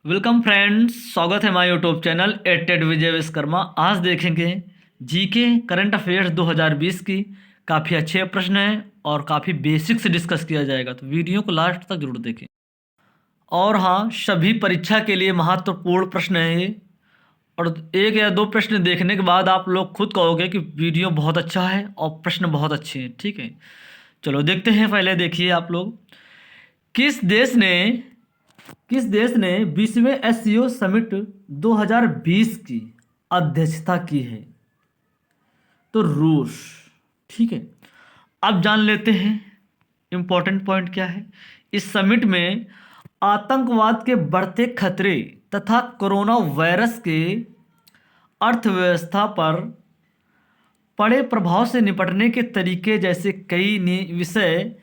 Welcome friends, स्वागत है हमारे यूट्यूब चैनल एटेड विजय विश्वकर्मा। आज देखेंगे जीके करंट अफेयर्स 2020 की। काफ़ी अच्छे प्रश्न हैं और काफ़ी बेसिक से डिस्कस किया जाएगा, तो वीडियो को लास्ट तक जरूर देखें। और हाँ, सभी परीक्षा के लिए महत्वपूर्ण प्रश्न है ये। और एक या दो प्रश्न देखने के बाद आप लोग खुद कहोगे कि वीडियो बहुत अच्छा है और प्रश्न बहुत अच्छे हैं। ठीक है, चलो देखते हैं। पहले देखिए आप लोग, किस देश ने किस देश ने 20वें एससीओ समिट 2020 की अध्यक्षता की है? तो रूस। ठीक है, अब जान लेते हैं इंपॉर्टेंट पॉइंट क्या है। इस समिट में आतंकवाद के बढ़ते खतरे तथा कोरोना वायरस के अर्थव्यवस्था पर पड़े प्रभाव से निपटने के तरीके जैसे कई विषय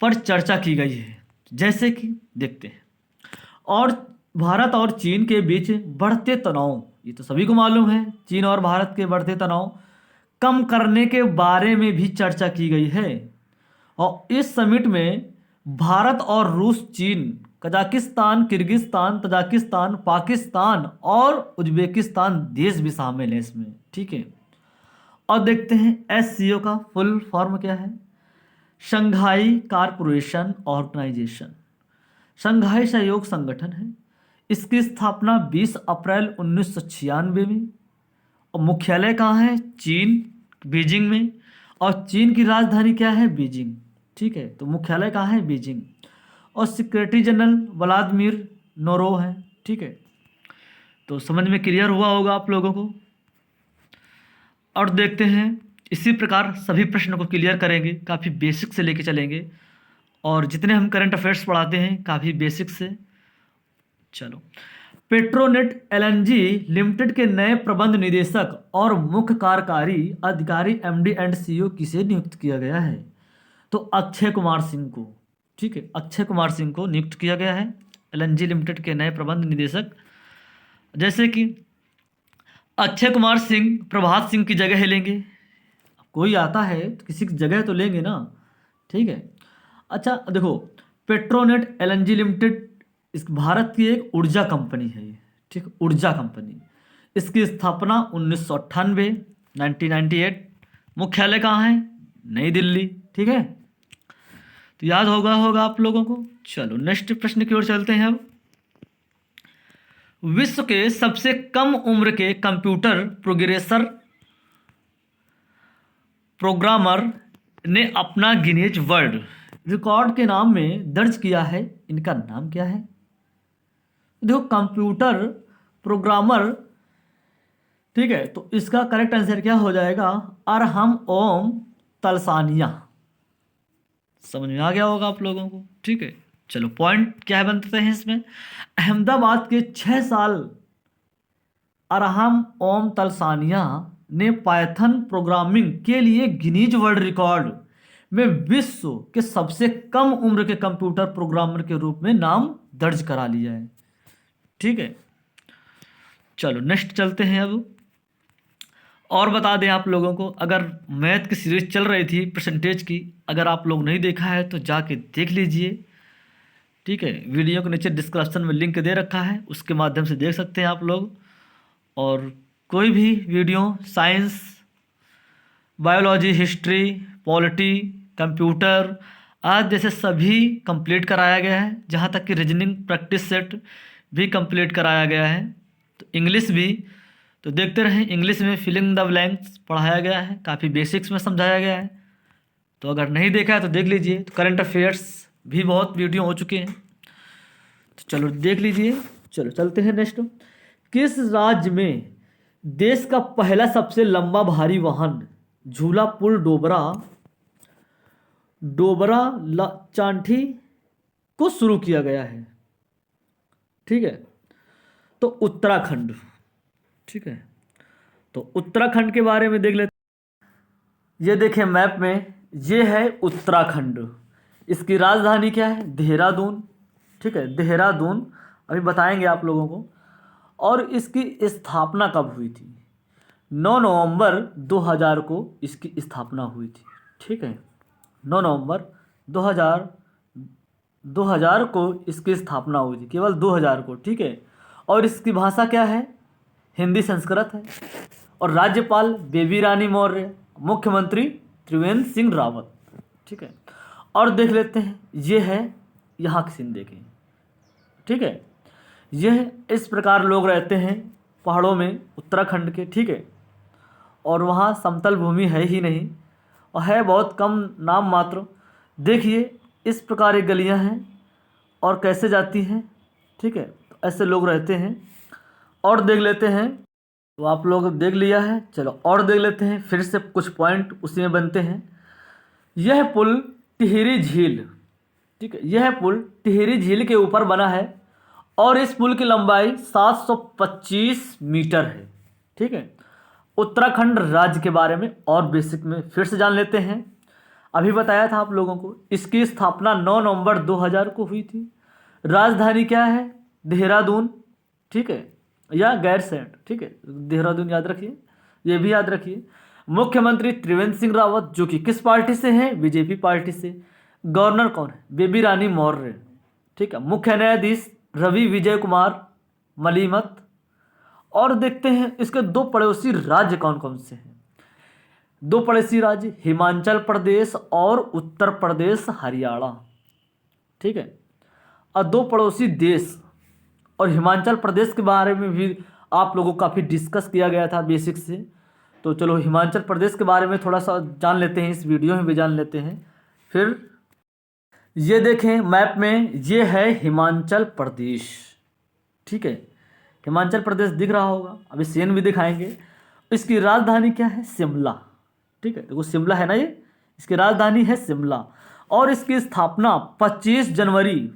पर चर्चा की गई है। जैसे कि देखते हैं, और भारत और चीन के बीच बढ़ते तनाव, ये तो सभी को मालूम है, चीन और भारत के बढ़ते तनाव कम करने के बारे में भी चर्चा की गई है। और इस समिट में भारत और रूस, चीन, कजाकिस्तान, किर्गिस्तान, तजाकिस्तान, पाकिस्तान और उज्बेकिस्तान देश भी शामिल हैं इसमें। ठीक है, और देखते हैं एससीओ का फुल फॉर्म क्या है। शंघाई कारपोरेशन ऑर्गेनाइजेशन, शंघाई सहयोग संगठन है। इसकी स्थापना 20 अप्रैल 1996 में। और मुख्यालय कहाँ है? चीन, बीजिंग में। और चीन की राजधानी क्या है? बीजिंग। ठीक है, तो मुख्यालय कहाँ है? बीजिंग। और सेक्रेटरी जनरल व्लादिमीर नोरो है। ठीक है, तो समझ में क्लियर हुआ होगा आप लोगों को। और देखते हैं, इसी प्रकार सभी प्रश्नों को क्लियर करेंगे, काफ़ी बेसिक से लेके चलेंगे। और जितने हम करंट अफेयर्स पढ़ाते हैं काफ़ी बेसिक से। चलो, पेट्रोनेट एलएनजी लिमिटेड के नए प्रबंध निदेशक और मुख्य कार्यकारी अधिकारी एमडी एंड सीईओ किसे नियुक्त किया गया है? तो अक्षय कुमार सिंह को। ठीक है, अक्षय कुमार सिंह को नियुक्त किया गया है एलएनजी लिमिटेड के नए प्रबंध निदेशक। जैसे कि अक्षय कुमार सिंह प्रभात सिंह की जगह लेंगे। कोई आता है तो किसी की जगह तो लेंगे ना। ठीक है, अच्छा देखो, पेट्रोनेट एलएनजी लिमिटेड इस भारत की एक ऊर्जा कंपनी है ये। ठीक, ऊर्जा कंपनी। इसकी स्थापना 1998, 1998। मुख्यालय कहाँ है? नई दिल्ली। ठीक है, तो याद होगा आप लोगों को। चलो नेक्स्ट प्रश्न की ओर चलते हैं अब। विश्व के सबसे कम उम्र के कंप्यूटर प्रोग्रामर ने अपना गिनीज वर्ल्ड रिकॉर्ड के नाम में दर्ज किया है। इनका नाम क्या है? देखो, कंप्यूटर प्रोग्रामर। ठीक है, तो इसका करेक्ट आंसर क्या हो जाएगा? अरहम ओम तलसानिया। समझ में आ गया होगा आप लोगों को। ठीक है, चलो पॉइंट क्या है बनते हैं इसमें। अहमदाबाद के 6 साल अरहम ओम तलसानिया ने पाइथन प्रोग्रामिंग के लिए गिनीज वर्ल्ड रिकॉर्ड में विश्व के सबसे कम उम्र के कंप्यूटर प्रोग्रामर के रूप में नाम दर्ज करा लिया है। ठीक है, चलो नेक्स्ट चलते हैं अब। और बता दें आप लोगों को, अगर मैथ की सीरीज चल रही थी परसेंटेज की, अगर आप लोग नहीं देखा है तो जाके देख लीजिए। ठीक है, वीडियो के नीचे डिस्क्रिप्शन में लिंक दे रखा है, उसके माध्यम से देख सकते हैं आप लोग। और कोई भी video science, biology, history, polity, computer आज जैसे सभी कंप्लीट कराया गया है। जहाँ तक कि रीजनिंग प्रैक्टिस सेट भी कंप्लीट कराया गया है। तो इंग्लिश भी, तो देखते रहें, इंग्लिश में फिलिंग द ब्लैंक्स पढ़ाया गया है, काफ़ी बेसिक्स में समझाया गया है। तो अगर नहीं देखा है तो देख लीजिए। तो करंट अफेयर्स भी बहुत वीडियो हो चुके हैं, तो चलो देख लीजिए। चलो चलते हैं नेक्स्ट। किस राज्य में देश का पहला सबसे लंबा भारी वाहन झूला पुल डोबरा डोबरा चांठी को शुरू किया गया है? ठीक है, तो उत्तराखंड। ठीक है, तो उत्तराखंड के बारे में देख लेते। ये देखें मैप में, ये है उत्तराखंड। इसकी राजधानी क्या है? देहरादून। ठीक है, देहरादून अभी बताएंगे आप लोगों को। और इसकी स्थापना कब हुई थी? 9 नवंबर 2000 को इसकी स्थापना हुई थी। ठीक है, 9 नवंबर 2000 2000 को इसकी स्थापना हुई थी, केवल 2000 को, ठीक है। और इसकी भाषा क्या है? हिंदी संस्कृत है। और राज्यपाल बेबी रानी मौर्य, मुख्यमंत्री त्रिवेंद्र सिंह रावत, ठीक है। और देख लेते हैं, ये है यहाँ की सीन देखें, ठीक है। यह इस प्रकार लोग रहते हैं पहाड़ों में उत्तराखंड के, ठीक है। और वहाँ समतल भूमि है ही नहीं, और है बहुत कम, नाम मात्र। देखिए इस प्रकार एक गलियाँ हैं और कैसे जाती हैं, ठीक है। तो ऐसे लोग रहते हैं। और देख लेते हैं, तो आप लोग देख लिया है, चलो और देख लेते हैं, फिर से कुछ पॉइंट उसी में बनते हैं। यह पुल टिहरी झील, ठीक है, यह पुल टिहरी झील के ऊपर बना है और इस पुल की लंबाई 725 मीटर है, ठीक है। उत्तराखंड राज्य के बारे में और बेसिक में फिर से जान लेते हैं। अभी बताया था आप लोगों को, इसकी स्थापना 9 नवंबर 2000 को हुई थी। राजधानी क्या है? देहरादून, ठीक है, या गैरसैंण, ठीक है। देहरादून याद रखिए, ये भी याद रखिए। मुख्यमंत्री त्रिवेंद्र सिंह रावत, जो कि किस पार्टी से हैं? बीजेपी पार्टी से। गवर्नर कौन है? बेबी रानी मौर्य, ठीक है। मुख्य न्यायाधीश रवि विजय कुमार मलीमत। और देखते हैं इसके दो पड़ोसी राज्य कौन कौन से हैं। दो पड़ोसी राज्य हिमाचल प्रदेश और उत्तर प्रदेश हरियाणा, ठीक है। और दो पड़ोसी देश, और हिमाचल प्रदेश के बारे में भी आप लोगों को काफ़ी डिस्कस किया गया था बेसिक से। तो चलो हिमाचल प्रदेश के बारे में थोड़ा सा जान लेते हैं, इस वीडियो में भी जान लेते हैं। फिर ये देखें मैप में, ये है हिमाचल प्रदेश, ठीक है। हिमाचल प्रदेश दिख रहा होगा, अभी सीन भी दिखाएंगे। इसकी राजधानी क्या है? शिमला, ठीक है। देखो शिमला है ना, ये इसकी राजधानी है शिमला। और इसकी स्थापना 25 जनवरी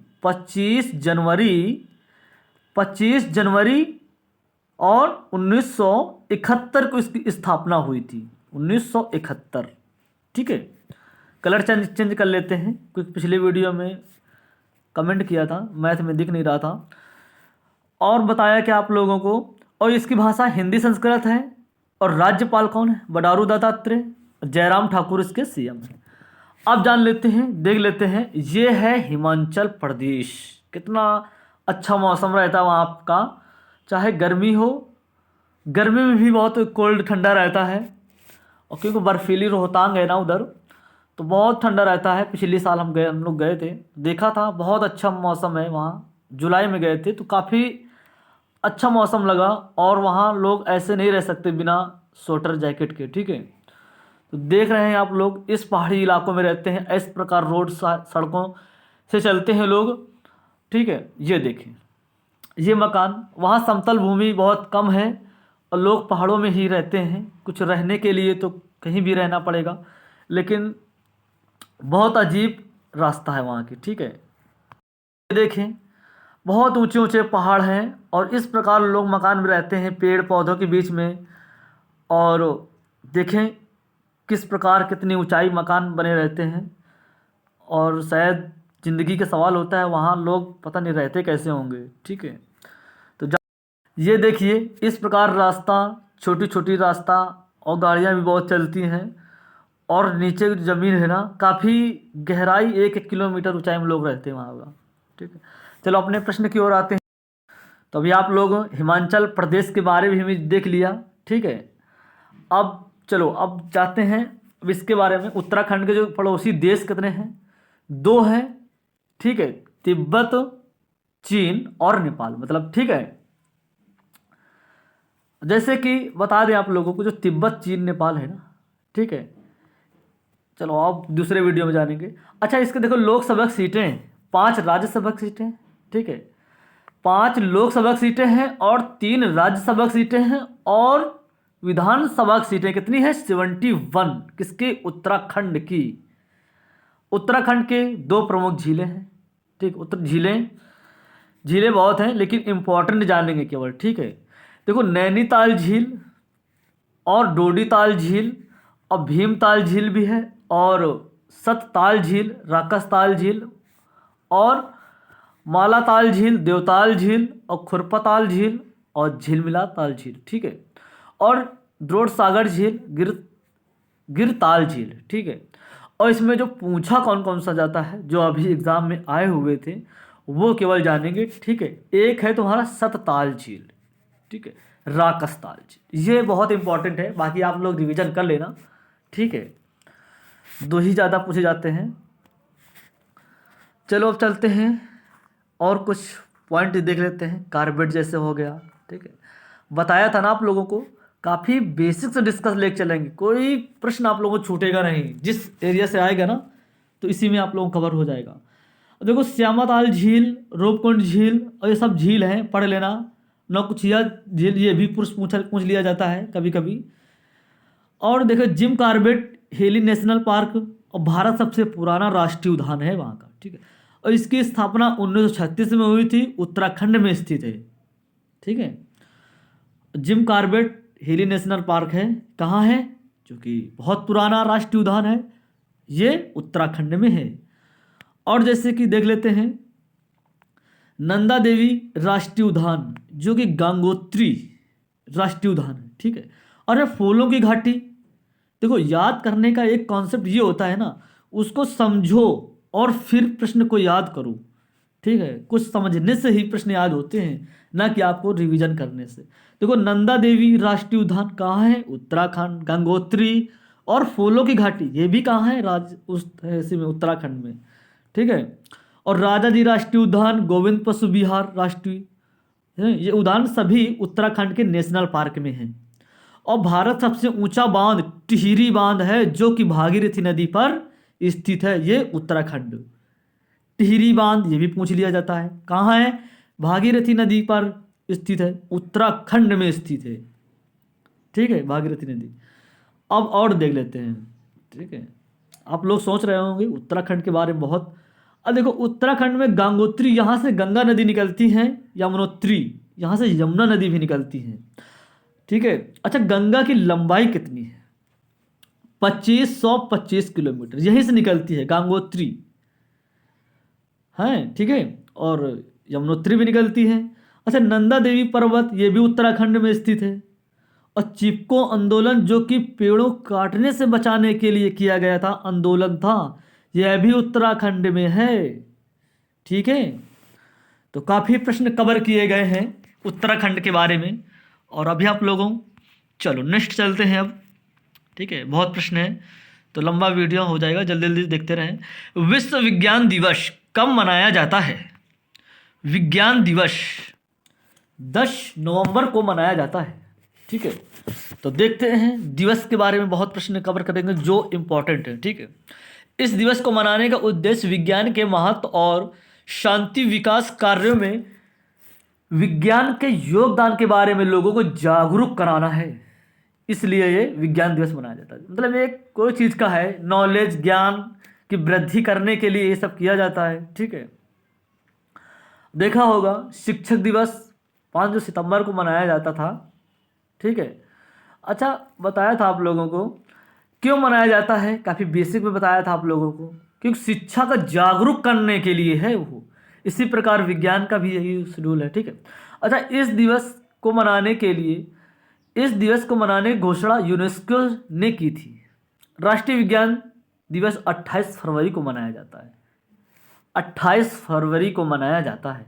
और 1971 को इसकी स्थापना हुई थी, 1971, ठीक है। कलर चेंज कर लेते हैं, क्योंकि पिछले वीडियो में कमेंट किया था, मैथ में दिख नहीं रहा था। और बताया कि आप लोगों को, और इसकी भाषा हिंदी संस्कृत है। और राज्यपाल कौन है? बंडारू दत्तात्रेय। जयराम ठाकुर इसके सीएम हैं। अब जान लेते हैं, देख लेते हैं, ये है हिमाचल प्रदेश। कितना अच्छा मौसम रहता है वहाँ का, चाहे गर्मी हो, गर्मी में भी बहुत कोल्ड ठंडा रहता है। और क्योंकि बर्फीली रोहतांग है ना उधर, तो बहुत ठंडा रहता है। पिछले साल हम लोग गए थे, देखा था, बहुत अच्छा मौसम है वहाँ। जुलाई में गए थे तो काफ़ी अच्छा मौसम लगा। और वहाँ लोग ऐसे नहीं रह सकते बिना स्वेटर जैकेट के, ठीक है। तो देख रहे हैं आप लोग, इस पहाड़ी इलाकों में रहते हैं, इस प्रकार रोड सड़कों से चलते हैं लोग, ठीक है। ये देखें, ये मकान, वहाँ समतल भूमि बहुत कम है और लोग पहाड़ों में ही रहते हैं। कुछ रहने के लिए तो कहीं भी रहना पड़ेगा, लेकिन बहुत अजीब रास्ता है वहाँ की, ठीक है। देखें, बहुत ऊंचे ऊंचे पहाड़ हैं और इस प्रकार लोग मकान में रहते हैं पेड़ पौधों के बीच में। और देखें किस प्रकार कितनी ऊंचाई मकान बने रहते हैं। और शायद ज़िंदगी का सवाल होता है, वहाँ लोग पता नहीं रहते कैसे होंगे, ठीक है। तो ये देखिए इस प्रकार रास्ता, छोटी छोटी रास्ता, और गाड़ियाँ भी बहुत चलती हैं। और नीचे की ज़मीन है ना, काफ़ी गहराई, 1-1 किलोमीटर ऊंचाई में लोग रहते हैं वहाँ का, ठीक है। चलो अपने प्रश्न की ओर आते हैं। तो अभी आप लोग हिमाचल प्रदेश के बारे में भी देख लिया, ठीक है। अब चलो अब जाते हैं, अब इसके बारे में। उत्तराखंड के जो पड़ोसी देश कितने हैं? 2 हैं, ठीक है। तिब्बत, चीन और नेपाल, मतलब, ठीक है। जैसे कि बता दें आप लोगों को, जो तिब्बत चीन नेपाल है ना, ठीक है। चलो आप दूसरे वीडियो में जानेंगे। अच्छा इसके देखो लोकसभा सीटें, 5 राज्यसभा सीटें, ठीक है। 5 लोकसभा सीटें हैं और 3 राज्यसभा सीटें हैं। और विधानसभा सीटें कितनी है? 71। किसके? उत्तराखंड की। उत्तराखंड के 2 प्रमुख झीलें हैं, ठीक। झीलें बहुत हैं, लेकिन इंपॉर्टेंट जानेंगे केवल, ठीक है। देखो नैनीताल झील और डोडीताल झील और भीमताल झील भी है, और सतताल झील, राकसताल झील और मालाताल झील, देवताल झील और खुरपताल झील और झिलमिलाताल झील, ठीक है। और द्रोण सागर झील, गिरताल झील, ठीक है। और इसमें जो पूछा कौन कौन सा जाता है, जो अभी एग्जाम में आए हुए थे वो केवल जानेंगे, ठीक है। एक है तुम्हारा सतताल झील, ठीक है, राकस ताल झील, ये बहुत इंपॉर्टेंट है, बाकी आप लोग रिवीजन कर लेना, ठीक है। दो ही ज़्यादा पूछे जाते हैं। चलो अब चलते हैं और कुछ पॉइंट देख लेते हैं। कार्बेट जैसे हो गया, ठीक है, बताया था ना आप लोगों को, काफ़ी बेसिक से डिस्कस लेके चलेंगे, कोई प्रश्न आप लोगों को छूटेगा नहीं, जिस एरिया से आएगा ना तो इसी में आप लोगों को कवर हो जाएगा। देखो श्यामा ताल झील, रूपकुंड झील और ये सब झील हैं, पढ़ लेना। नौकुचिया झील ये भी पूछ लिया जाता है कभी कभी। और देखो Jim Corbett Hailey National Park और भारत सबसे पुराना राष्ट्रीय उद्यान है वहाँ का, ठीक है। और इसकी स्थापना 1936 में हुई थी, उत्तराखंड में स्थित है, ठीक है। Jim Corbett Hailey National Park है, कहाँ है, जो कि बहुत पुराना राष्ट्रीय उद्यान है, ये उत्तराखंड में है। और जैसे कि देख लेते हैं नंदा देवी राष्ट्रीय उद्यान, जो कि गंगोत्री राष्ट्रीय उद्यान है, ठीक है। और फूलों की घाटी, देखो याद करने का एक कॉन्सेप्ट ये होता है ना, उसको समझो और फिर प्रश्न को याद करो, ठीक है। कुछ समझने से ही प्रश्न याद होते हैं, ना कि आपको रिवीजन करने से। देखो नंदा देवी राष्ट्रीय उद्यान कहाँ है, उत्तराखंड। गंगोत्री और फूलों की घाटी ये भी कहाँ है, उस ऐसे में उत्तराखंड में, ठीक है। और राजा जी राष्ट्रीय उद्यान, गोविंद पशु विहार राष्ट्रीय, ये उद्यान सभी उत्तराखंड के नेशनल पार्क में हैं। और भारत सबसे ऊंचा बांध टिहरी बांध है, जो कि भागीरथी नदी पर स्थित है, ये उत्तराखंड। टिहरी बांध ये भी पूछ लिया जाता है, कहाँ है, भागीरथी नदी पर स्थित है, उत्तराखंड में स्थित है, ठीक है, भागीरथी नदी। अब और देख लेते हैं, ठीक है। आप लोग सोच रहे होंगे उत्तराखंड के बारे में बहुत। अब देखो उत्तराखंड में गंगोत्री, यहाँ से गंगा नदी निकलती है, यमुनोत्री, यहाँ से यमुना नदी भी निकलती है, ठीक है। अच्छा गंगा की लंबाई कितनी है, 2525 किलोमीटर, यहीं से निकलती है गंगोत्री, है, ठीक है। और यमुनोत्री भी निकलती है। अच्छा नंदा देवी पर्वत ये भी उत्तराखंड में स्थित है। और चिपको आंदोलन, जो कि पेड़ों काटने से बचाने के लिए किया गया था आंदोलन था, यह भी उत्तराखंड में है, ठीक है। तो काफ़ी प्रश्न कवर किए गए हैं उत्तराखंड के बारे में। और अभी आप लोगों, चलो नेक्स्ट चलते हैं अब, ठीक है, बहुत प्रश्न है तो लंबा वीडियो हो जाएगा, जल्दी जल्दी देखते रहें। विश्व विज्ञान दिवस कब मनाया जाता है, विज्ञान दिवस 10 नवंबर को मनाया जाता है, ठीक है। तो देखते हैं दिवस के बारे में बहुत प्रश्न कवर करेंगे जो इम्पोर्टेंट है, ठीक है। इस दिवस को मनाने का उद्देश्य विज्ञान के महत्व और शांति विकास कार्यों में विज्ञान के योगदान के बारे में लोगों को जागरूक कराना है, इसलिए ये विज्ञान दिवस मनाया जाता है। मतलब एक कोई चीज़ का है नॉलेज, ज्ञान की वृद्धि करने के लिए ये सब किया जाता है, ठीक है। देखा होगा शिक्षक दिवस 5 सितंबर को मनाया जाता था, ठीक है। अच्छा बताया था आप लोगों को क्यों मनाया जाता है, काफ़ी बेसिक में बताया था आप लोगों को, क्योंकि शिक्षा का जागरूक करने के लिए है वो। इसी प्रकार विज्ञान का भी यही शेड्यूल है, ठीक है। अच्छा इस दिवस को मनाने के लिए, इस दिवस को मनाने की घोषणा यूनेस्को ने की थी। राष्ट्रीय विज्ञान दिवस 28 फरवरी को मनाया जाता है, 28 फरवरी को मनाया जाता है।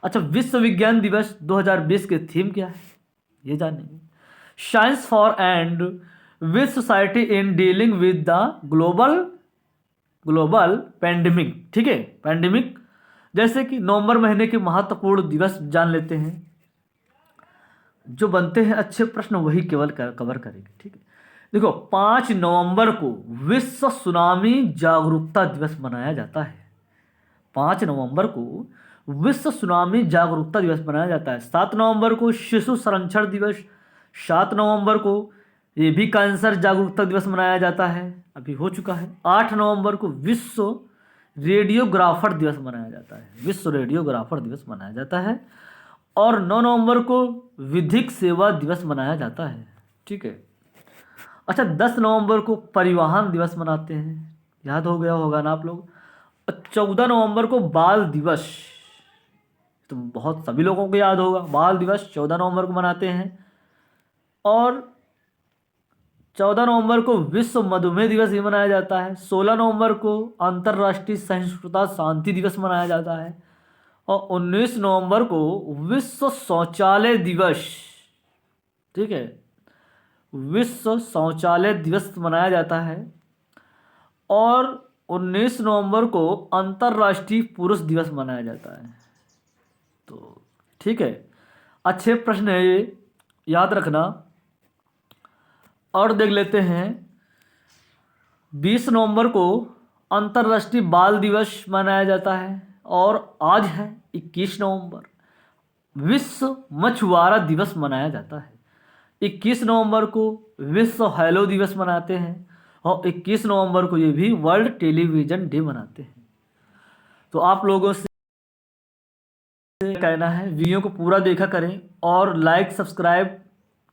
अच्छा विश्व विज्ञान दिवस 2020 के थीम क्या है, ये जानेंगे। Science for and with society in dealing with the global pandemic, ठीक है, पैंडेमिक। जैसे कि नवंबर महीने के महत्वपूर्ण दिवस जान लेते हैं, जो बनते हैं अच्छे प्रश्न वही केवल कवर करेंगे, ठीक है। देखो 5 नवंबर को विश्व सुनामी जागरूकता दिवस मनाया जाता है, 5 नवंबर को विश्व सुनामी जागरूकता दिवस मनाया जाता है। 7 नवंबर को शिशु संरक्षण दिवस, 7 नवंबर को ये भी कैंसर जागरूकता दिवस मनाया जाता है, अभी हो चुका है। 8 नवंबर को विश्व रेडियोग्राफर दिवस मनाया जाता है, विश्व रेडियोग्राफर दिवस मनाया जाता है। और 9 नवंबर को विधिक सेवा दिवस मनाया जाता है, ठीक है। अच्छा 10 नवंबर को परिवहन दिवस मनाते हैं, याद हो गया होगा ना आप लोग। 14 नवंबर को बाल दिवस, तो बहुत सभी लोगों को याद होगा, बाल दिवस 14 नवंबर को मनाते हैं। और 14 नवंबर को विश्व मधुमेह दिवस भी मनाया जाता है। 16 नवंबर को अंतर्राष्ट्रीय सहिष्णुता शांति दिवस मनाया जाता है। और 19 नवंबर को विश्व शौचालय दिवस, ठीक है, विश्व शौचालय दिवस मनाया जाता है। और 19 नवंबर को अंतर्राष्ट्रीय पुरुष दिवस मनाया जाता है। तो ठीक है, अच्छे प्रश्न है ये, याद रखना। और देख लेते हैं, 20 नवंबर को अंतर्राष्ट्रीय बाल दिवस मनाया जाता है। और आज है 21 नवंबर, विश्व मछुआरा दिवस मनाया जाता है। 21 नवंबर को विश्व हेलो दिवस मनाते हैं। और 21 नवंबर को ये भी वर्ल्ड टेलीविज़न डे मनाते हैं। तो आप लोगों से कहना है, वीडियो को पूरा देखा करें और लाइक सब्सक्राइब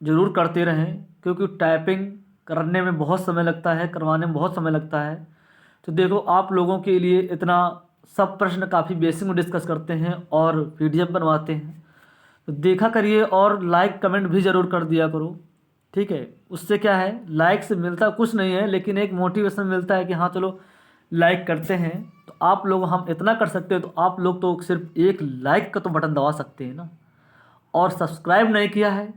ज़रूर करते रहें, क्योंकि टाइपिंग करने में बहुत समय लगता है, करवाने में बहुत समय लगता है। तो देखो, आप लोगों के लिए इतना सब प्रश्न काफ़ी बेसिक में डिस्कस करते हैं और पीडीएफ बनवाते हैं। तो देखा करिए और लाइक कमेंट भी ज़रूर कर दिया करो, ठीक है। उससे क्या है, लाइक से मिलता कुछ नहीं है, लेकिन एक मोटिवेशन मिलता है कि हाँ चलो लाइक करते हैं। तो आप लोग, हम इतना कर सकते हैं, तो आप लोग तो सिर्फ एक लाइक का तो बटन दबा सकते हैं ना। और सब्सक्राइब नहीं किया है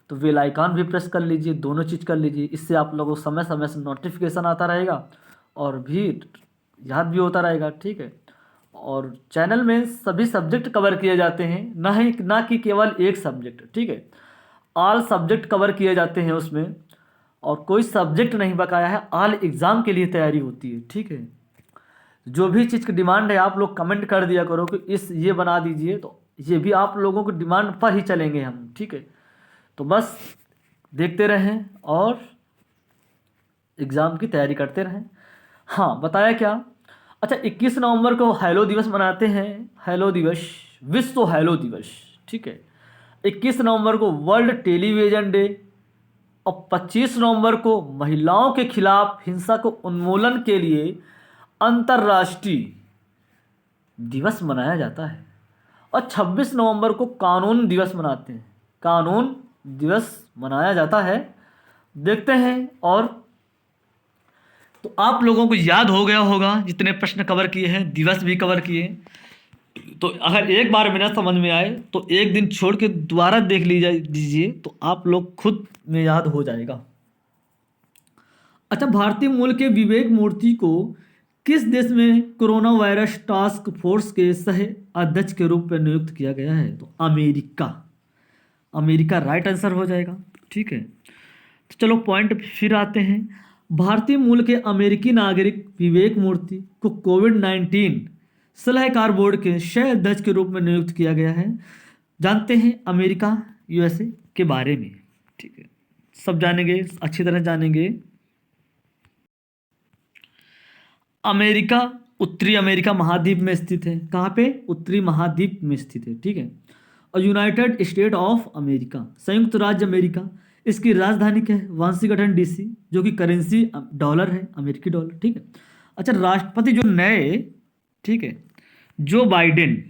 तो बेल आइकन भी प्रेस कर लीजिए, दोनों चीज़ कर लीजिए। इससे आप लोगों को समय समय से नोटिफिकेशन आता रहेगा और भी याद भी होता रहेगा, ठीक है। और चैनल में सभी सब्जेक्ट कवर किए जाते हैं, ना कि केवल एक सब्जेक्ट, ठीक है। ऑल सब्जेक्ट कवर किए जाते हैं उसमें, और कोई सब्जेक्ट नहीं बकाया है। ऑल एग्ज़ाम के लिए तैयारी होती है, ठीक है। जो भी चीज़ की डिमांड है आप लोग कमेंट कर दिया करो कि ये बना दीजिए, तो ये भी आप लोगों की डिमांड पर ही चलेंगे हम, ठीक है। तो बस देखते रहें और एग्ज़ाम की तैयारी करते रहें। हाँ, बताया क्या, अच्छा 21 नवंबर को हेलो दिवस मनाते हैं। हेलो दिवस, विश्व हेलो दिवस, ठीक है। 21 नवंबर को वर्ल्ड टेलीविज़न डे। और 25 नवंबर को महिलाओं के खिलाफ हिंसा को उन्मूलन के लिए अंतर्राष्ट्रीय दिवस मनाया जाता है। और 26 नवंबर को कानून दिवस मनाते हैं, कानून दिवस मनाया जाता है। देखते हैं, और तो आप लोगों को याद हो गया होगा, जितने प्रश्न कवर किए हैं, दिवस भी कवर किए। तो अगर एक बार बिना समझ में आए तो एक दिन छोड़ के दोबारा देख लीजिए, तो आप लोग खुद में याद हो जाएगा। अच्छा, भारतीय मूल के विवेक मूर्ति को किस देश में कोरोना वायरस टास्क फोर्स के सह अध्यक्ष के रूप में नियुक्त किया गया है? तो अमेरिका, अमेरिका राइट आंसर हो जाएगा, ठीक है। तो चलो पॉइंट फिर आते हैं। भारतीय मूल के अमेरिकी नागरिक विवेक मूर्ति को कोविड-19 सलाहकार बोर्ड के सह अध्यक्ष के रूप में नियुक्त किया गया है। जानते हैं अमेरिका यूएसए के बारे में, ठीक है, सब जानेंगे, अच्छी तरह जानेंगे। अमेरिका उत्तरी अमेरिका महाद्वीप में स्थित है। कहाँ पे? उत्तरी महाद्वीप में स्थित है, ठीक है। और यूनाइटेड स्टेट ऑफ अमेरिका, संयुक्त राज्य अमेरिका, इसकी राजधानी क्या है? वाशिंगटन डीसी, जो कि करेंसी डॉलर है, अमेरिकी डॉलर, ठीक है। अच्छा, राष्ट्रपति जो नए, ठीक है, जो बाइडेन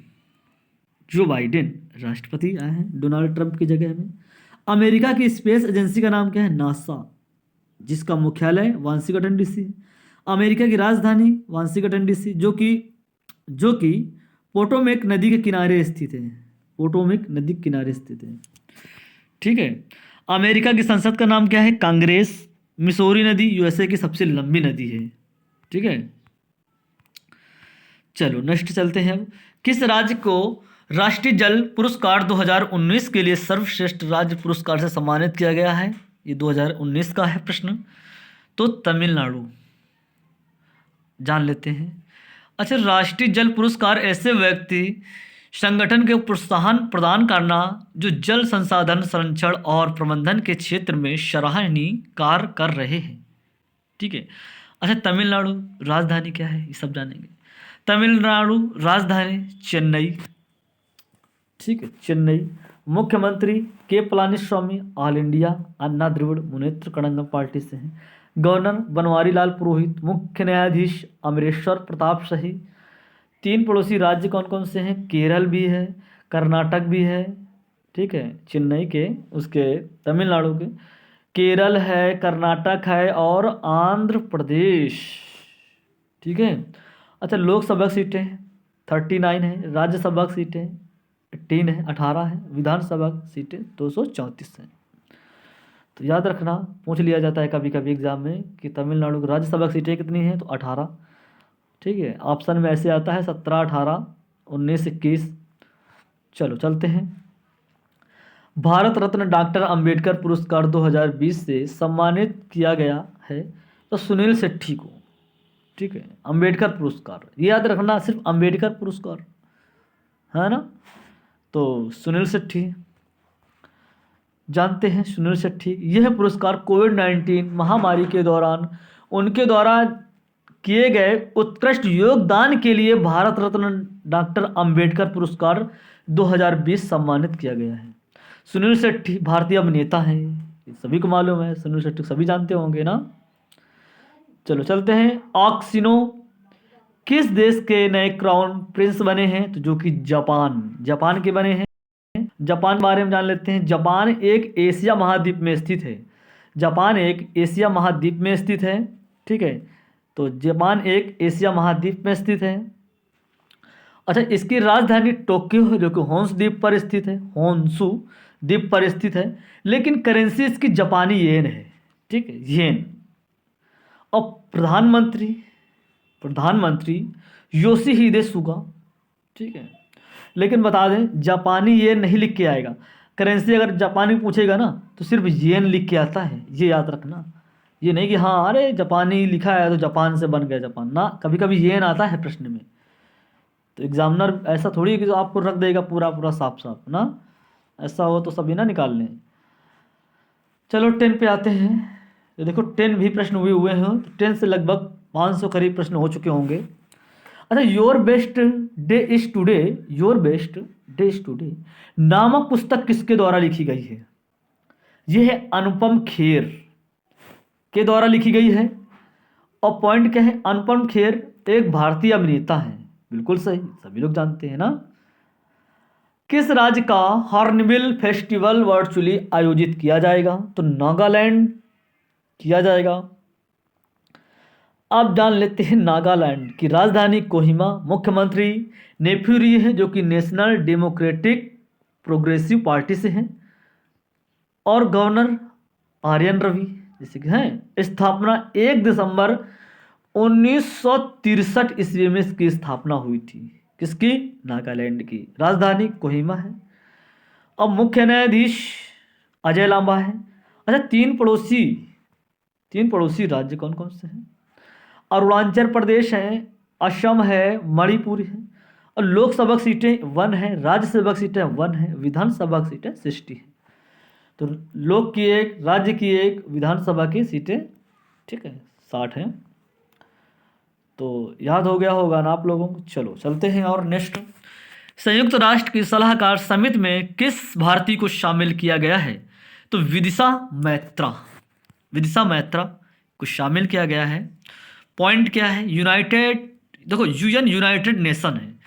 राष्ट्रपति आए हैं डोनाल्ड ट्रंप की जगह में। अमेरिका की स्पेस एजेंसी का नाम क्या है? नासा, जिसका मुख्यालय वाशिंगटन डीसी है। अमेरिका की राजधानी वाशिंगटन डीसी, जो कि पोटोमेक नदी के किनारे स्थित है, पोटोमेक नदी के किनारे स्थित है, ठीक है। अमेरिका की संसद का नाम क्या है? कांग्रेस। मिसौरी नदी यूएसए की सबसे लंबी नदी है, ठीक है। चलो नेक्स्ट चलते हैं। किस राज्य को राष्ट्रीय जल पुरस्कार 2019 के लिए सर्वश्रेष्ठ राज्य पुरस्कार से सम्मानित किया गया है? ये 2019 का है प्रश्न। तो तमिलनाडु, जान लेते हैं। अच्छा, राष्ट्रीय जल पुरस्कार ऐसे व्यक्ति संगठन के प्रोत्साहन प्रदान करना जो जल संसाधन संरक्षण और प्रबंधन के क्षेत्र में सराहनीय कार्य कर रहे हैं, ठीक है। अच्छा, तमिलनाडु राजधानी क्या है? ये सब जानेंगे। तमिलनाडु राजधानी चेन्नई, ठीक है, चेन्नई। मुख्यमंत्री के पलानीस्वामी ऑल इंडिया अन्ना द्रविड़ मुनेत्र कड़ंगम पार्टी से हैं। गवर्नर बनवारी लाल पुरोहित। मुख्य न्यायाधीश अमरेश्वर प्रताप शाही। 3 पड़ोसी राज्य कौन कौन से हैं? केरल भी है, कर्नाटक भी है, ठीक है, चेन्नई के, उसके तमिलनाडु के। केरल है, कर्नाटक है और आंध्र प्रदेश। ठीक है। अच्छा, लोकसभा सीटें 39 है, राज्यसभा सीटें 18 है, 18 है, विधानसभा सीटें 234 हैं। तो याद रखना, पूछ लिया जाता है कभी कभी एग्जाम में कि तमिलनाडु की राज्यसभा सीटें कितनी हैं, तो 18। ठीक है, ऑप्शन में ऐसे आता है 17, 18, 19, 21। चलो चलते हैं। भारत रत्न डॉक्टर अंबेडकर पुरस्कार 2020 से सम्मानित किया गया है तो सुनील शेट्टी को। ठीक है, अंबेडकर पुरस्कार, ये याद रखना, सिर्फ अंबेडकर पुरस्कार है ना। तो सुनील शेट्टी जानते हैं, सुनील शेट्टी। यह पुरस्कार कोविड-19 महामारी के दौरान उनके द्वारा किए गए उत्कृष्ट योगदान के लिए भारत रत्न डॉक्टर अंबेडकर पुरस्कार 2020 सम्मानित किया गया है। सुनील शेट्टी भारतीय अभिनेता हैं, ये सभी को मालूम है, सुनील शेट्टी सभी जानते होंगे ना। चलो चलते हैं। ऑक्सिनो किस देश के नए क्राउन प्रिंस बने हैं, तो जो कि जापान के बने हैं। जापान के बारे में जान लेते हैं। जापान एक एशिया महाद्वीप में स्थित है। जापान एक एशिया महाद्वीप में स्थित है। ठीक है, तो जापान एक एशिया महाद्वीप में स्थित है। अच्छा, इसकी राजधानी टोक्यो है, जो कि होन्सु द्वीप पर स्थित है, होन्सु द्वीप पर स्थित है। लेकिन करेंसी इसकी जापानी येन है। ठीक है, येन। और प्रधानमंत्री योशिहिदे सुगा। ठीक है, लेकिन बता दें, जापानी येन नहीं लिख के आएगा। करेंसी अगर जापानी पूछेगा ना तो सिर्फ येन लिख के आता है, ये याद रखना। ये नहीं कि हाँ अरे जापानी लिखा है तो जापान से बन गया जापान ना, कभी कभी येन आता है प्रश्न में। तो एग्जामिनर ऐसा थोड़ी है कि जो आपको रख देगा पूरा पूरा साफ साफ ना, ऐसा हो तो सभी ना निकाल लें। चलो 10 पे आते हैं। तो देखो 10 भी प्रश्न हुए हैं, तो 10 से लगभग 500 करीब प्रश्न हो चुके होंगे। अच्छा, your best day is today नामक पुस्तक किसके द्वारा लिखी गई है? यह है अनुपम खेर के द्वारा लिखी गई है। और पॉइंट क्या है, अनुपम खेर एक भारतीय अभिनेता है। बिल्कुल सही, सभी लोग जानते हैं ना। किस राज्य का हॉर्नबिल फेस्टिवल वर्चुअली आयोजित किया जाएगा? तो नागालैंड किया जाएगा। अब जान लेते हैं नागालैंड की राजधानी कोहिमा। मुख्यमंत्री नेफ्यू री है, जो कि नेशनल डेमोक्रेटिक प्रोग्रेसिव पार्टी से हैं। और गवर्नर आर्यन रवि जैसे कि हैं। स्थापना 1 दिसंबर 1963 ईस्वी में इसकी स्थापना हुई थी। किसकी? नागालैंड की। राजधानी कोहिमा है। अब मुख्य न्यायाधीश अजय लांबा है। अच्छा, तीन पड़ोसी राज्य कौन कौन से हैं? अरुणाचल प्रदेश है, असम है, मणिपुर है। और लोकसभा सीटें 1 है, राज्यसभा सीटें 1 है, विधानसभा सीटें 60 है। तो लोक की 1, राज्य की 1, विधानसभा की सीटें, ठीक है, 60 हैं। तो याद हो गया होगा ना आप लोगों को। चलो चलते हैं और नेक्स्ट। संयुक्त राष्ट्र की सलाहकार समिति में किस भारतीय को शामिल किया गया है? तो विदिशा मैत्रा को शामिल किया गया है। पॉइंट क्या है, देखो यूएन यूनाइटेड नेशन है,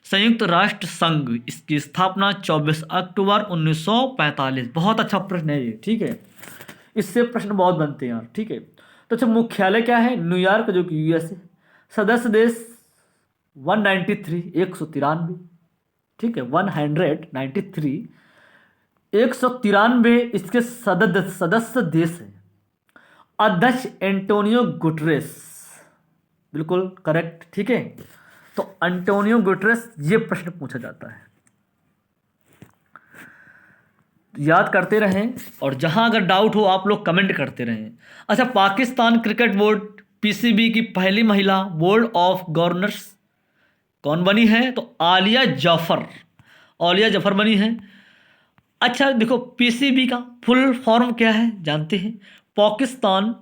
संयुक्त राष्ट्र संघ, इसकी स्थापना 24 अक्टूबर 1945। बहुत अच्छा प्रश्न है ये। ठीक है, इससे प्रश्न बहुत बनते हैं यार। ठीक है, तो अच्छा मुख्यालय क्या है? न्यूयॉर्क, जो कि यूएसए। सदस्य देश 193। ठीक है, 193, 193 इसके सदस्य देश हैं। अध्यक्ष एंटोनियो गुटरेस, बिल्कुल करेक्ट। ठीक है, तो एंटोनियो गुटरेस, ये प्रश्न पूछा जाता है, याद करते रहें। और जहां अगर डाउट हो आप लोग कमेंट करते रहें। अच्छा, पाकिस्तान क्रिकेट बोर्ड पीसीबी की पहली महिला बोर्ड ऑफ गवर्नर्स कौन बनी है? तो आलिया जफर बनी है। अच्छा देखो, पीसीबी का फुल फॉर्म क्या है जानते हैं? Pakistan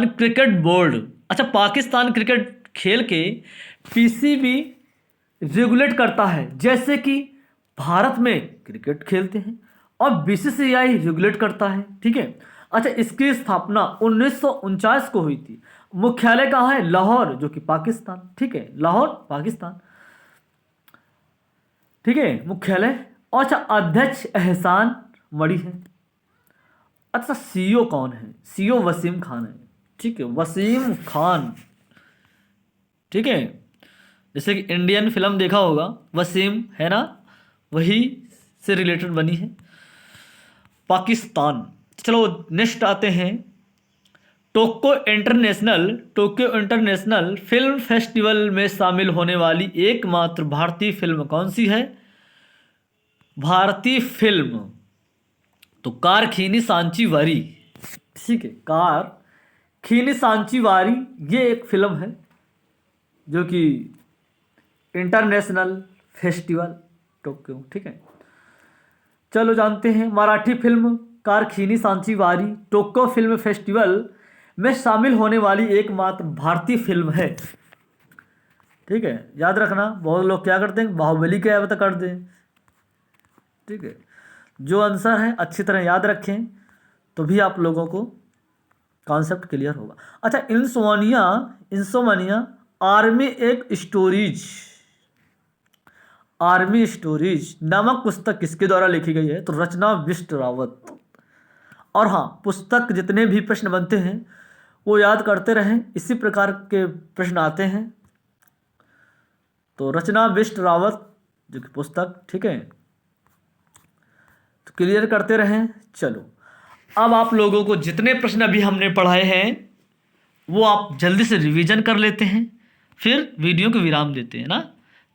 cricket board. अच्छा, पाकिस्तान क्रिकेट खेल के पीसीबी रेगुलेट करता है, जैसे कि भारत में क्रिकेट खेलते हैं, और बीसीसीआई रेगुलेट करता है। ठीक है, अच्छा इसकी स्थापना 1949 को हुई थी। मुख्यालय कहाँ है? लाहौर, जो कि पाकिस्तान। ठीक है, लाहौर पाकिस्तान। ठीक है, मुख्यालय। और अच्छा, अध्यक्ष एहसान मणि है। अच्छा, सीईओ कौन है? सीईओ वसीम खान है। ठीक है, वसीम खान। ठीक है, जैसे कि इंडियन फिल्म देखा होगा, वसीम है ना, वही से रिलेटेड बनी है। पाकिस्तान। चलो नेक्स्ट आते हैं। टोक्यो इंटरनेशनल फिल्म फेस्टिवल में शामिल होने वाली एकमात्र भारतीय फिल्म कौन सी है? भारतीय फिल्म तो कार खीनी सांची वारी। ठीक है, कार खीनी सांची वारी ये एक फिल्म है जो कि इंटरनेशनल फेस्टिवल टोक्यो। ठीक है, चलो जानते हैं। मराठी फिल्म कार खीनी सांची वारी टोक्यो फिल्म फेस्टिवल में शामिल होने वाली एकमात्र भारतीय फिल्म है। ठीक है, याद रखना। बहुत लोग क्या करते हैं, बाहुबली के बता कर दें। ठीक है, जो आंसर है अच्छी तरह याद रखें तो भी आप लोगों को कॉन्सेप्ट क्लियर होगा। अच्छा, इंसोमनिया आर्मी स्टोरीज नामक पुस्तक किसके द्वारा लिखी गई है? तो रचना बिष्ट रावत। और हाँ, पुस्तक जितने भी प्रश्न बनते हैं वो याद करते रहें, इसी प्रकार के प्रश्न आते हैं। तो रचना बिष्ट रावत जो कि पुस्तक। ठीक है, तो क्लियर करते रहें। चलो, अब आप लोगों को जितने प्रश्न अभी हमने पढ़ाए हैं वो आप जल्दी से रिवीजन कर लेते हैं, फिर वीडियो को विराम देते हैं ना,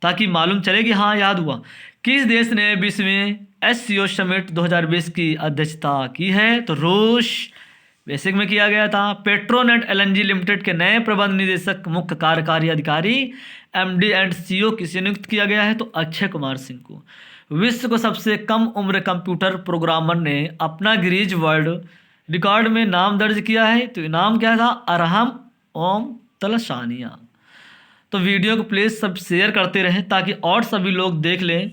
ताकि मालूम चले कि हाँ याद हुआ। किस देश ने 20वें SCO समिट 2020 की अध्यक्षता की है? तो रूस बेसिक में किया गया था। पेट्रोनेट LNG लिमिटेड के नए प्रबंध निदेशक मुख्य कार्यकारी अधिकारी MD&CO किसे नियुक्त किया गया है? तो अक्षय कुमार सिंह को। विश्व को सबसे कम उम्र कंप्यूटर प्रोग्रामर ने अपना गिनीज वर्ल्ड रिकॉर्ड में नाम दर्ज किया है, तो नाम क्या था? अरहम ओम तलसानिया। तो वीडियो को प्लीज़ सब शेयर करते रहें ताकि और सभी लोग देख लें,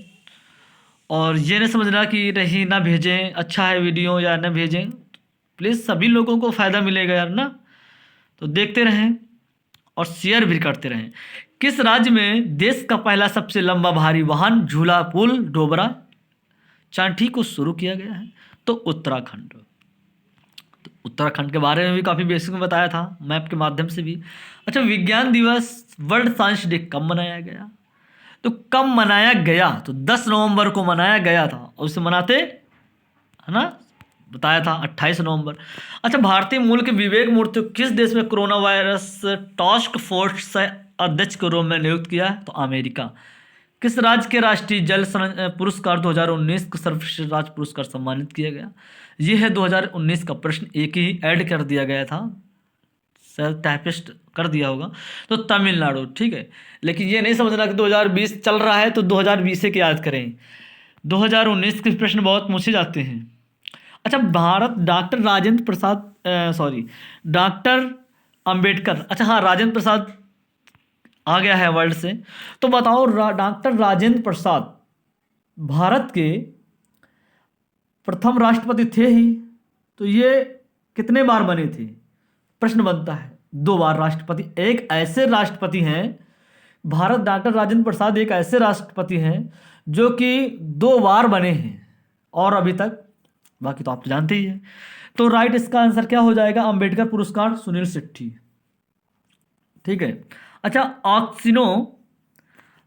और ये नहीं समझना कि नहीं ना भेजें, अच्छा है वीडियो या ना भेजें। प्लीज़ सभी लोगों को फ़ायदा मिलेगा यार ना, तो देखते रहें और शेयर भी करते रहें। किस राज्य में देश का पहला सबसे लंबा भारी वाहन झूला पुल डोबरा चांठी को शुरू किया गया है? तो उत्तराखंड। तो उत्तराखंड के बारे में भी काफ़ी बेसिक में बताया था मैप के माध्यम से भी। अच्छा, विज्ञान दिवस वर्ल्ड साइंस डे कब मनाया गया? तो कब मनाया गया? तो 10 नवंबर को मनाया गया था, और उसे मनाते है ना, बताया था 28 नवंबर। अच्छा, भारतीय मूल के विवेक मूर्ति को किस देश में कोरोना वायरस टास्क फोर्स अध्यक्ष के रूप में नियुक्त किया है? तो अमेरिका। किस राज्य के राष्ट्रीय जल पुरस्कार 2019 को सर्वश्रेष्ठ राज्य पुरस्कार सम्मानित किया गया? ये है 2019 का प्रश्न, एक ही ऐड कर दिया गया था, शायद टाइपिस्ट कर दिया होगा। तो तमिलनाडु। ठीक है, लेकिन ये नहीं समझना कि 2020 चल रहा है तो 2020 के याद करें, 2019 के प्रश्न बहुत पूछे जाते हैं। अच्छा, भारत डॉक्टर अंबेडकर। अच्छा हाँ, राजेंद्र प्रसाद आ गया है वर्ल्ड से। तो बताओ, डॉक्टर राजेंद्र प्रसाद भारत के प्रथम राष्ट्रपति थे ही, तो ये कितने बार बने थे? प्रश्न बनता है। 2 बार राष्ट्रपति। एक ऐसे राष्ट्रपति हैं, डॉक्टर राजेंद्र प्रसाद एक ऐसे राष्ट्रपति हैं जो कि 2 बार बने हैं, और अभी तक, बाकी तो आप तो जानते ही हैं। तो राइट इसका आंसर क्या हो जाएगा? अंबेडकर पुरस्कार सुनील शेट्टी। ठीक है। अच्छा,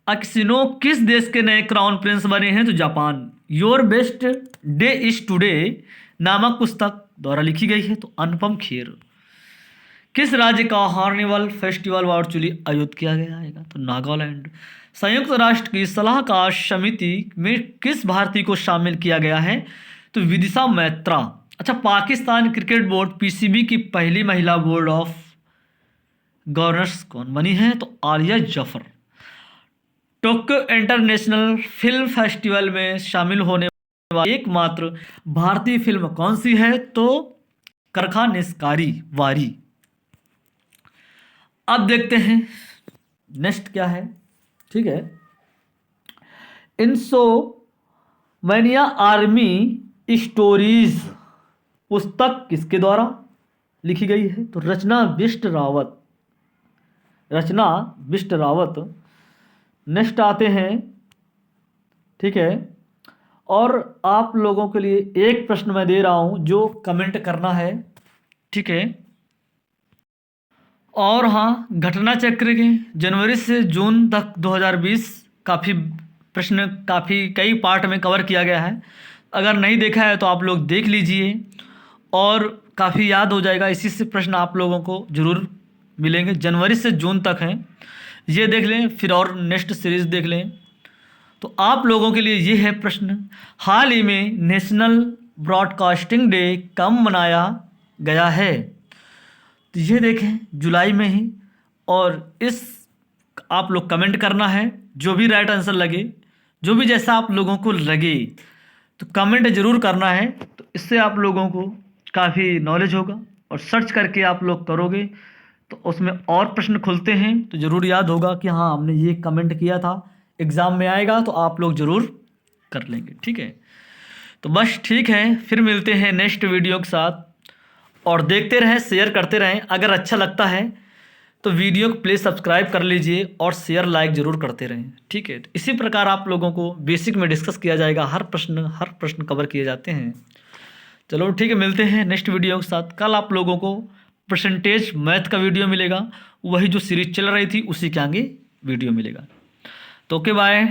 अक्सिनो किस देश के नए क्राउन प्रिंस बने हैं? तो Japan. Your best day is today नामक पुस्तक द्वारा लिखी गई है, तो अनुपम खेर। किस राज्य का हार्निवल फेस्टिवल वर्चुअली आयोजित किया गया है? तो नागालैंड। संयुक्त राष्ट्र की सलाहकार समिति में किस भारतीय को शामिल किया गया है? तो विदिशा मैत्रा। अच्छा, पाकिस्तान क्रिकेट बोर्ड PCB की पहली महिला बोर्ड ऑफ गवर्नर्स कौन बनी है? तो Alia Zafar. Tokyo international film festival में शामिल होने वाली एकमात्र भारतीय फिल्म कौन सी है? तो करखा निस्कारी वारी। अब देखते हैं नेक्स्ट क्या है। ठीक है, इंसोमनिया आर्मी स्टोरीज पुस्तक किसके द्वारा लिखी गई है? तो रचना बिष्ट रावत। नेक्स्ट आते हैं। ठीक है, और आप लोगों के लिए एक प्रश्न मैं दे रहा हूँ जो कमेंट करना है, ठीक है। और हाँ, घटना चक्र के जनवरी से जून तक 2020 काफ़ी प्रश्न काफ़ी कई पार्ट में कवर किया गया है। अगर नहीं देखा है तो आप लोग देख लीजिए और काफ़ी याद हो जाएगा। इसी से प्रश्न आप लोगों को ज़रूर मिलेंगे, जनवरी से जून तक हैं, ये देख लें, फिर और नेक्स्ट सीरीज़ देख लें। तो आप लोगों के लिए ये है प्रश्न, हाल ही में नेशनल ब्रॉडकास्टिंग डे कब मनाया गया है? तो ये देखें जुलाई में ही। और इस आप लोग कमेंट करना है, जो भी राइट आंसर लगे, जो भी जैसा आप लोगों को लगे, तो कमेंट ज़रूर करना है। तो इससे आप लोगों को काफ़ी नॉलेज होगा और सर्च करके आप लोग करोगे तो उसमें और प्रश्न खुलते हैं तो ज़रूर याद होगा कि हाँ हमने ये कमेंट किया था, एग्ज़ाम में आएगा तो आप लोग ज़रूर कर लेंगे, ठीक है। तो बस ठीक है, फिर मिलते हैं नेक्स्ट वीडियो के साथ। और देखते रहें, शेयर करते रहें। अगर अच्छा लगता है तो वीडियो को प्लीज़ सब्सक्राइब कर लीजिए और शेयर लाइक ज़रूर करते रहें, ठीक है। तो इसी प्रकार आप लोगों को बेसिक में डिस्कस किया जाएगा, हर प्रश्न कवर किए जाते हैं। चलो ठीक है, मिलते हैं नेक्स्ट वीडियो के साथ। कल आप लोगों को परसेंटेज मैथ का वीडियो मिलेगा, वही जो सीरीज चल रही थी उसी के आगे वीडियो मिलेगा। तो ओके, बाय।